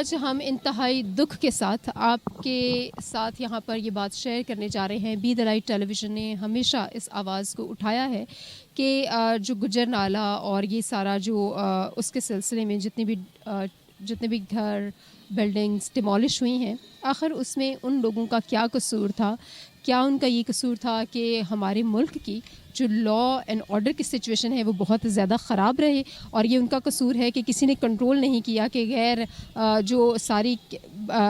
آج ہم انتہائی دکھ کے ساتھ آپ کے ساتھ یہاں پر یہ بات شیئر کرنے جا رہے ہیں۔ Be the Light Television نے ہمیشہ اس آواز کو اٹھایا ہے کہ جو گجر نالہ اور یہ سارا جو اس کے سلسلے میں جتنے بھی گھر بلڈنگز ڈیمالش ہوئی ہیں، آخر اس میں ان لوگوں کا کیا قصور تھا؟ کیا ان کا یہ قصور تھا کہ ہمارے ملک کی جو لا اینڈ آرڈر کی سچویشن ہے وہ بہت زیادہ خراب رہے، اور یہ ان کا قصور ہے کہ کسی نے کنٹرول نہیں کیا کہ غیر جو ساری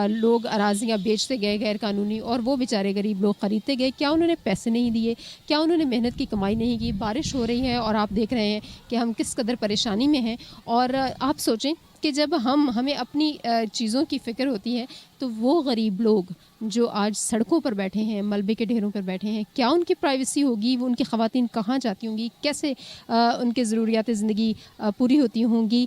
لوگ اراضیاں بیچتے گئے غیر قانونی، اور وہ بیچارے غریب لوگ خریدتے گئے؟ کیا انہوں نے پیسے نہیں دیے؟ کیا انہوں نے محنت کی کمائی نہیں کی؟ بارش ہو رہی ہے اور آپ دیکھ رہے ہیں کہ ہم کس قدر پریشانی میں ہیں، اور آپ سوچیں کہ جب ہمیں اپنی چیزوں کی فکر ہوتی ہے تو وہ غریب لوگ جو آج سڑکوں پر بیٹھے ہیں، ملبے کے ڈھیروں پر بیٹھے ہیں، کیا ان کی پرائیویسی ہوگی؟ وہ ان کی خواتین کہاں جاتی ہوں گی؟ کیسے ان کے ضروریات زندگی پوری ہوتی ہوں گی؟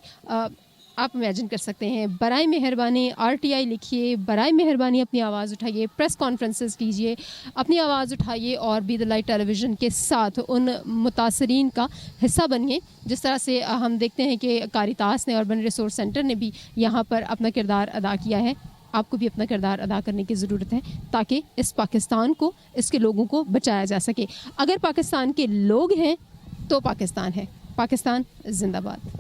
آپ امیجن کر سکتے ہیں۔ برائے مہربانی RTI لکھیے، برائے مہربانی اپنی آواز اٹھائیے، پریس کانفرنسز کیجیے، اپنی آواز اٹھائیے اور Be the Light Television کے ساتھ ان متاثرین کا حصہ بنیے، جس طرح سے ہم دیکھتے ہیں کہ کاریتاس نے، اربن ریسورس سینٹر نے بھی یہاں پر اپنا کردار ادا کیا ہے۔ آپ کو بھی اپنا کردار ادا کرنے کی ضرورت ہے تاکہ اس پاکستان کو، اس کے لوگوں کو بچایا جا سکے۔ اگر پاکستان کے لوگ ہیں تو پاکستان ہے۔ پاکستان زندہ باد۔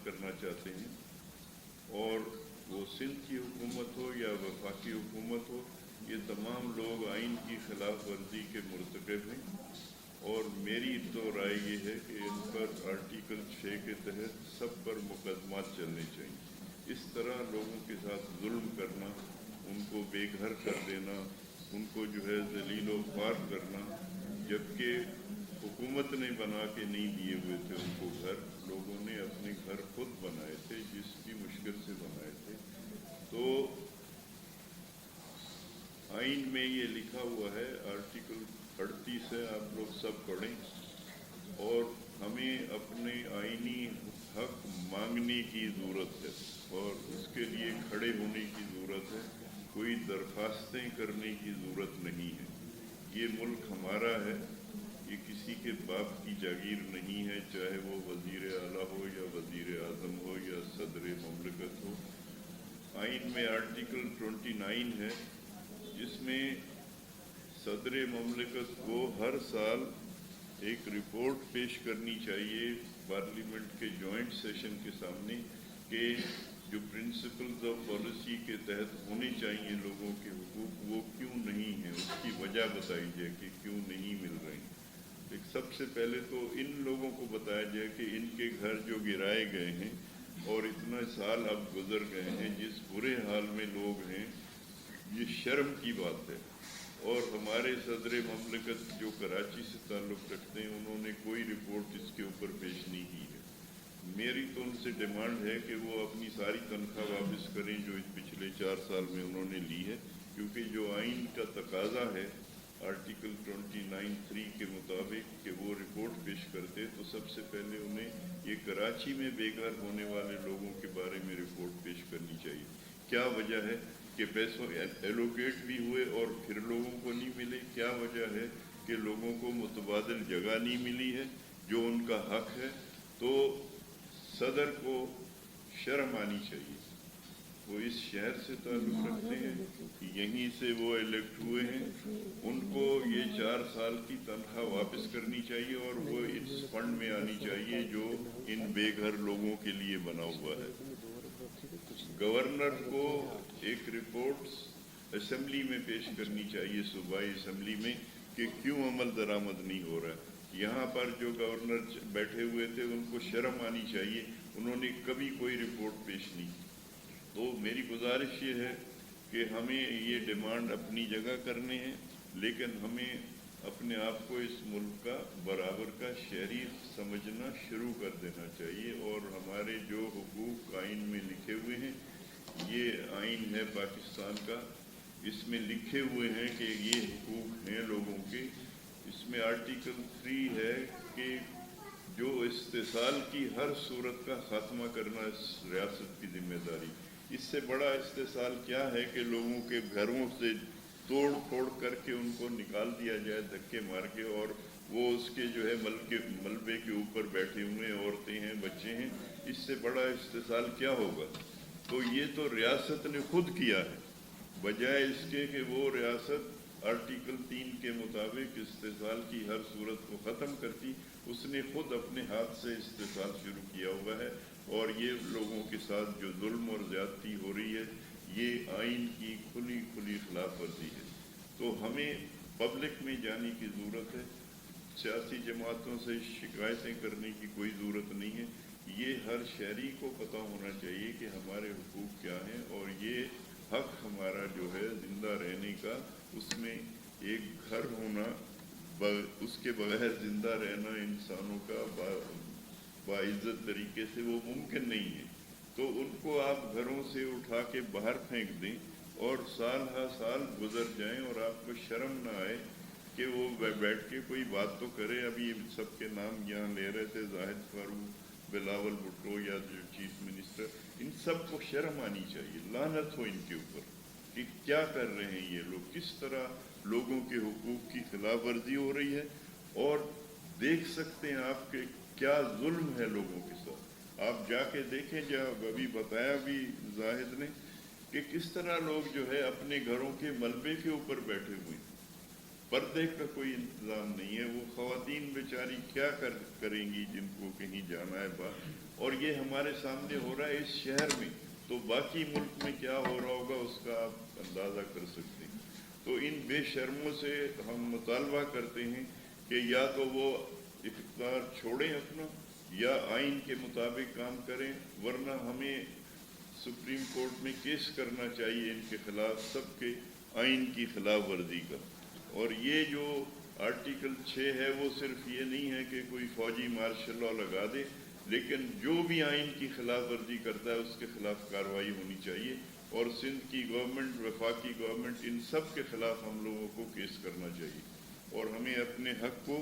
کرنا چاہتے ہیں، اور وہ سندھ کی حکومت ہو یا وفاقی حکومت ہو، یہ تمام لوگ آئین کی خلاف ورزی کے مرتکب ہیں، اور میری تو رائے یہ ہے کہ ان پر آرٹیکل 6 کے تحت سب پر مقدمات چلنے چاہیے۔ اس طرح لوگوں کے ساتھ ظلم کرنا، ان کو بے گھر کر دینا، ان کو جو ہے ذلیل و خوار کرنا، جبکہ حکومت نے بنا کے نہیں دیے ہوئے تھے ان کو گھر، لوگوں نے اپنے گھر خود بنائے تھے، جس کی مشکل سے بنائے تھے۔ تو آئین میں یہ لکھا ہوا ہے، آرٹیکل 38 ہے، آپ لوگ سب پڑھیں، اور ہمیں اپنے آئینی حق مانگنے کی ضرورت ہے اور اس کے لیے کھڑے ہونے کی ضرورت ہے، کوئی درخواستیں کرنے کی ضرورت نہیں ہے۔ یہ ملک ہمارا ہے، یہ کسی کے باپ کی جاگیر نہیں ہے، چاہے وہ وزیر اعلیٰ ہو یا وزیر اعظم ہو یا صدر مملکت ہو۔ آئین میں آرٹیکل 29 ہے، جس میں صدر مملکت کو ہر سال ایک رپورٹ پیش کرنی چاہیے پارلیمنٹ کے جوائنٹ سیشن کے سامنے کہ جو پرنسپلز آف پالیسی کے تحت ہونے چاہیے لوگوں کے حقوق، وہ کیوں نہیں ہیں، اس کی وجہ بتائی جائے کہ کیوں نہیں مل رہے ہیں۔ سب سے پہلے تو ان لوگوں کو بتایا جائے کہ ان کے گھر جو گرائے گئے ہیں اور اتنا سال اب گزر گئے ہیں، جس برے حال میں لوگ ہیں، یہ شرم کی بات ہے۔ اور ہمارے صدر مملکت جو کراچی سے تعلق رکھتے ہیں، انہوں نے کوئی رپورٹ اس کے اوپر پیش نہیں کی ہے۔ میری تو ان سے ڈیمانڈ ہے کہ وہ اپنی ساری تنخواہ واپس کریں جو پچھلے 4 سال میں انہوں نے لی ہے، کیونکہ جو آئین کا تقاضا ہے آرٹیکل 29(3) کے مطابق کہ وہ رپورٹ پیش کرتے، تو سب سے پہلے انہیں یہ کراچی میں بے گھر ہونے والے لوگوں کے بارے میں رپورٹ پیش کرنی چاہیے۔ کیا وجہ ہے کہ پیسوں ایلوکیٹ بھی ہوئے اور پھر لوگوں کو نہیں ملے؟ کیا وجہ ہے کہ لوگوں کو متبادل جگہ نہیں ملی ہے جو ان کا حق ہے؟ تو صدر کو شرم آنی چاہیے، وہ اس شہر سے تعلق رکھتے ہیں، یہیں سے وہ الیکٹ ہوئے ہیں، ان کو یہ 4 سال کی تنخواہ واپس کرنی چاہیے اور وہ اس فنڈ میں آنی چاہیے جو ان بے گھر لوگوں کے لیے بنا ہوا ہے۔ گورنر کو ایک رپورٹ اسمبلی میں پیش کرنی چاہیے، صوبائی اسمبلی میں، کہ کیوں عمل درآمد نہیں ہو رہا ہے۔ یہاں پر جو گورنر بیٹھے ہوئے تھے ان کو شرم آنی چاہیے، انہوں نے کبھی کوئی رپورٹ پیش نہیں کی۔ تو میری گزارش یہ ہے کہ ہمیں یہ ڈیمانڈ اپنی جگہ کرنے ہیں، لیکن ہمیں اپنے آپ کو اس ملک کا برابر کا شہری سمجھنا شروع کر دینا چاہیے، اور ہمارے جو حقوق آئین میں لکھے ہوئے ہیں یہ آئین ہے پاکستان کا، اس میں لکھے ہوئے ہیں کہ یہ حقوق ہیں لوگوں کے. اس میں آرٹیکل 3 ہے کہ جو استحصال کی ہر صورت کا خاتمہ کرنا اس ریاست کی ذمہ داری. اس سے بڑا استحصال کیا ہے کہ لوگوں کے گھروں سے توڑ پھوڑ کر کے ان کو نکال دیا جائے دھکے مار کے، اور وہ اس کے جو ہے ملبے کے اوپر بیٹھے ہوئے عورتیں ہیں، بچے ہیں. اس سے بڑا استحصال کیا ہوگا؟ تو یہ تو ریاست نے خود کیا ہے، بجائے اس کے کہ وہ ریاست آرٹیکل 3 کے مطابق استحصال کی ہر صورت کو ختم کرتی. اس نے خود اپنے ہاتھ سے استحصال شروع کیا ہوا ہے، اور یہ لوگوں کے ساتھ جو ظلم اور زیادتی ہو رہی ہے یہ آئین کی کھلی خلاف ورزی ہے. تو ہمیں پبلک میں جانے کی ضرورت ہے، سیاسی جماعتوں سے شکایتیں کرنے کی کوئی ضرورت نہیں ہے. یہ ہر شہری کو پتہ ہونا چاہیے کہ ہمارے حقوق کیا ہیں، اور یہ حق ہمارا جو ہے زندہ رہنے کا، اس میں ایک گھر ہونا، اس کے بغیر زندہ رہنا انسانوں کا باعزت طریقے سے وہ ممکن نہیں ہے. تو ان کو آپ گھروں سے اٹھا کے باہر پھینک دیں اور سال ہا سال گزر جائیں اور آپ کو شرم نہ آئے کہ وہ بیٹھ کے کوئی بات تو کرے. ابھی سب کے نام یہاں لے رہے تھے، زاہد فاروق، بلاول بھٹو یا جو چیف منسٹر، ان سب کو شرم آنی چاہیے. لعنت ہو ان کے اوپر کہ کیا کر رہے ہیں یہ لوگ، کس طرح لوگوں کے حقوق کی خلاف ورزی ہو رہی ہے. اور دیکھ سکتے ہیں آپ کہ کیا ظلم ہے لوگوں کے ساتھ. آپ جا کے دیکھیں، جب ابھی بتایا بھی زاہد نے کہ کس طرح لوگ جو ہے اپنے گھروں کے ملبے کے اوپر بیٹھے ہوئے ہیں. پردے کا کوئی انتظام نہیں ہے. وہ خواتین بیچاری کیا کریں گی جن کو کہیں جانا ہے باہر. اور یہ ہمارے سامنے ہو رہا ہے اس شہر میں، تو باقی ملک میں کیا ہو رہا ہوگا اس کا آپ اندازہ کر سکتے ہیں. تو ان بے شرموں سے ہم مطالبہ کرتے ہیں کہ یا تو وہ اختیار چھوڑیں اپنا، یا آئین کے مطابق کام کریں، ورنہ ہمیں سپریم کورٹ میں کیس کرنا چاہیے ان کے خلاف، سب کے آئین کی خلاف ورزی کا. اور یہ جو آرٹیکل 6 ہے وہ صرف یہ نہیں ہے کہ کوئی فوجی مارشل لا لگا دے، لیکن جو بھی آئین کی خلاف ورزی کرتا ہے اس کے خلاف کارروائی ہونی چاہیے. اور سندھ کی گورنمنٹ، وفاقی گورنمنٹ، ان سب کے خلاف ہم لوگوں کو کیس کرنا چاہیے. اور ہمیں اپنے حق کو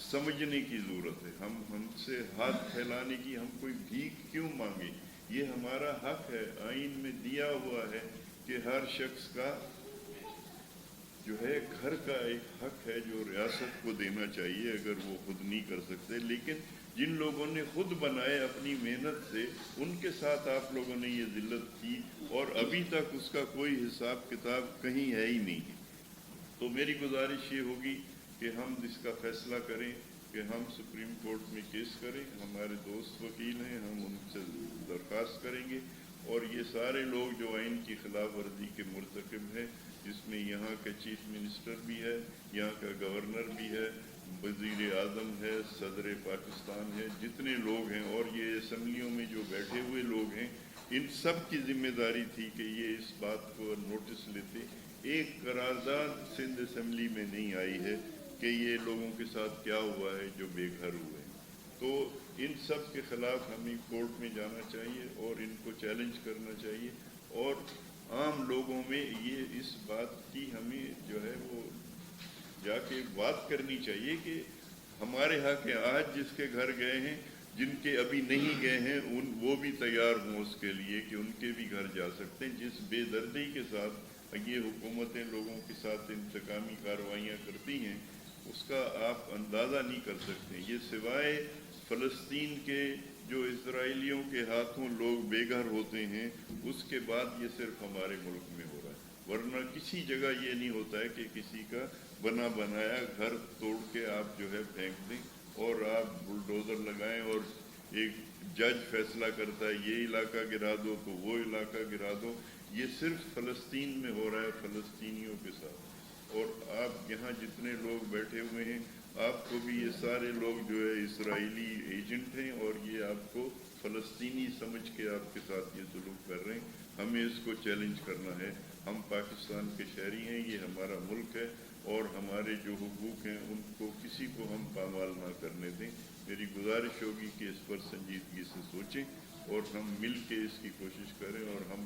سمجھنے کی ضرورت ہے. ہم سے ہاتھ پھیلانے کی، ہم کوئی بھیک کیوں مانگے؟ یہ ہمارا حق ہے، آئین میں دیا ہوا ہے کہ ہر شخص کا جو ہے گھر کا ایک حق ہے جو ریاست کو دینا چاہیے اگر وہ خود نہیں کر سکتے. لیکن جن لوگوں نے خود بنائے اپنی محنت سے، ان کے ساتھ آپ لوگوں نے یہ ذلت کی، اور ابھی تک اس کا کوئی حساب کتاب کہیں ہے ہی نہیں. تو میری گزارش یہ ہوگی کہ ہم اس کا فیصلہ کریں کہ ہم سپریم کورٹ میں کیس کریں. ہمارے دوست وکیل ہیں، ہم ان سے درخواست کریں گے. اور یہ سارے لوگ جو آئین کی خلاف ورزی کے مرتکب ہیں، جس میں یہاں کا چیف منسٹر بھی ہے، یہاں کا گورنر بھی ہے، وزیر اعظم ہے، صدر پاکستان ہے، جتنے لوگ ہیں، اور یہ اسمبلیوں میں جو بیٹھے ہوئے لوگ ہیں، ان سب کی ذمہ داری تھی کہ یہ اس بات کو نوٹس لیتے. ایک قرارداد سندھ اسمبلی میں نہیں آئی ہے کہ یہ لوگوں کے ساتھ کیا ہوا ہے جو بے گھر ہوئے ہیں. تو ان سب کے خلاف ہمیں کورٹ میں جانا چاہیے اور ان کو چیلنج کرنا چاہیے، اور عام لوگوں میں یہ اس بات کی ہمیں جو ہے وہ جا کے بات کرنی چاہیے کہ ہمارے حق ہیں. آج جس کے گھر گئے ہیں، جن کے ابھی نہیں گئے ہیں، وہ بھی تیار ہوں اس کے لیے کہ ان کے بھی گھر جا سکتے ہیں. جس بے دردی کے ساتھ یہ حکومتیں لوگوں کے ساتھ انتقامی کارروائیاں کرتی ہیں، اس کا آپ اندازہ نہیں کر سکتے. یہ سوائے فلسطین کے جو اسرائیلیوں کے ہاتھوں لوگ بے گھر ہوتے ہیں، اس کے بعد یہ صرف ہمارے ملک میں ہو رہا ہے. ورنہ کسی جگہ یہ نہیں ہوتا ہے کہ کسی کا بنا بنایا گھر توڑ کے آپ جو ہے پھینک دیں اور آپ بلڈوزر لگائیں اور ایک جج فیصلہ کرتا ہے یہ علاقہ گرا دو تو وہ علاقہ گرا دو. یہ صرف فلسطین میں ہو رہا ہے، فلسطینیوں کے ساتھ. اور آپ یہاں جتنے لوگ بیٹھے ہوئے ہیں، آپ کو بھی یہ سارے لوگ جو ہے اسرائیلی ایجنٹ ہیں، اور یہ آپ کو فلسطینی سمجھ کے آپ کے ساتھ یہ سلوک کر رہے ہیں. ہمیں اس کو چیلنج کرنا ہے. ہم پاکستان کے شہری ہیں، یہ ہمارا ملک ہے، اور ہمارے جو حقوق ہیں ان کو کسی کو ہم پامال نہ کرنے دیں. میری گزارش ہوگی کہ اس پر سنجیدگی سے سوچیں اور ہم مل کے اس کی کوشش کریں، اور ہم